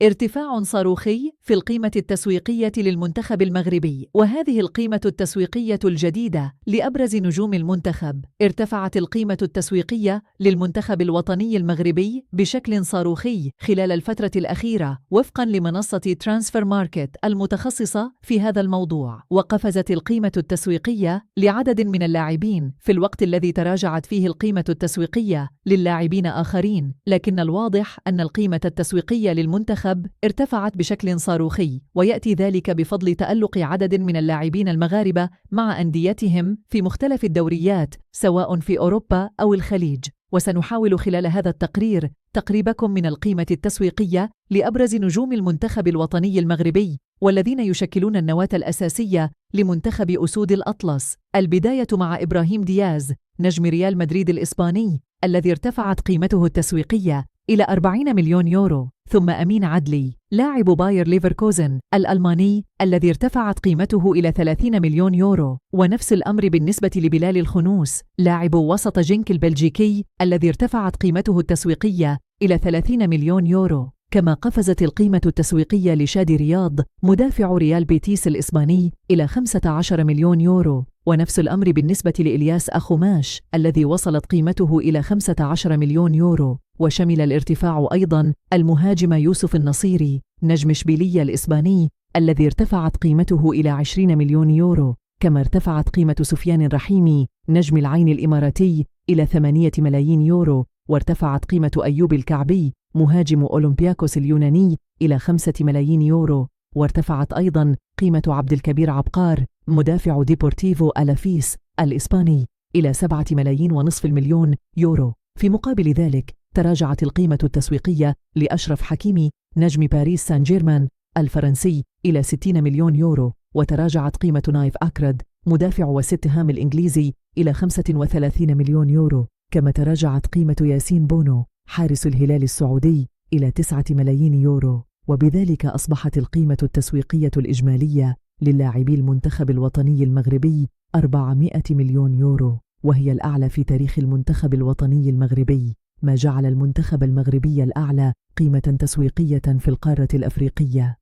ارتفاع صاروخي في القيمة التسويقية للمنتخب المغربي، وهذه القيمة التسويقية الجديدة لأبرز نجوم المنتخب. ارتفعت القيمة التسويقية للمنتخب الوطني المغربي بشكل صاروخي خلال الفترة الأخيرة وفقاً لمنصة ترانسفير ماركت المتخصصة في هذا الموضوع. وقفزت القيمة التسويقية لعدد من اللاعبين في الوقت الذي تراجعت فيه القيمة التسويقية للاعبين آخرين، لكن الواضح أن القيمة التسويقية للمنتخب ارتفعت بشكل صاروخي، ويأتي ذلك بفضل تألق عدد من اللاعبين المغاربة مع أنديتهم في مختلف الدوريات سواء في أوروبا أو الخليج. وسنحاول خلال هذا التقرير تقريبكم من القيمة التسويقية لأبرز نجوم المنتخب الوطني المغربي والذين يشكلون النواة الأساسية لمنتخب أسود الأطلس. البداية مع إبراهيم دياز نجم ريال مدريد الإسباني الذي ارتفعت قيمته التسويقية إلى 40 مليون يورو، ثم أمين عدلي لاعب باير ليفركوزن الألماني الذي ارتفعت قيمته إلى 30 مليون يورو، ونفس الأمر بالنسبة لبلال الخنوس لاعب وسط جنك البلجيكي الذي ارتفعت قيمته التسويقية إلى 30 مليون يورو. كما قفزت القيمة التسويقية لشادي رياض مدافع ريال بيتيس الإسباني إلى 15 مليون يورو، ونفس الأمر بالنسبة لإلياس أخوماش الذي وصلت قيمته إلى 15 مليون يورو. وشمل الارتفاع أيضاً المهاجم يوسف النصيري نجم إشبيلية الإسباني الذي ارتفعت قيمته إلى 20 مليون يورو. كما ارتفعت قيمة سفيان الرحيمي نجم العين الإماراتي إلى 8 ملايين يورو، وارتفعت قيمة أيوب الكعبي مهاجم أولمبياكوس اليوناني إلى 5 ملايين يورو، وارتفعت أيضاً قيمة عبد الكبير عبقار مدافع ديبورتيفو ألافيس الإسباني إلى 7 ملايين ونصف المليون يورو. في مقابل ذلك تراجعت القيمة التسويقية لأشرف حكيمي نجم باريس سان جيرمان الفرنسي إلى 60 مليون يورو، وتراجعت قيمة نايف أكرد مدافع وست هام الإنجليزي إلى 35 مليون يورو. كما تراجعت قيمة ياسين بونو حارس الهلال السعودي إلى 9 ملايين يورو. وبذلك أصبحت القيمة التسويقية الإجمالية للاعبي المنتخب الوطني المغربي 400 مليون يورو، وهي الأعلى في تاريخ المنتخب الوطني المغربي، ما جعل المنتخب المغربي الأعلى قيمة تسويقية في القارة الأفريقية.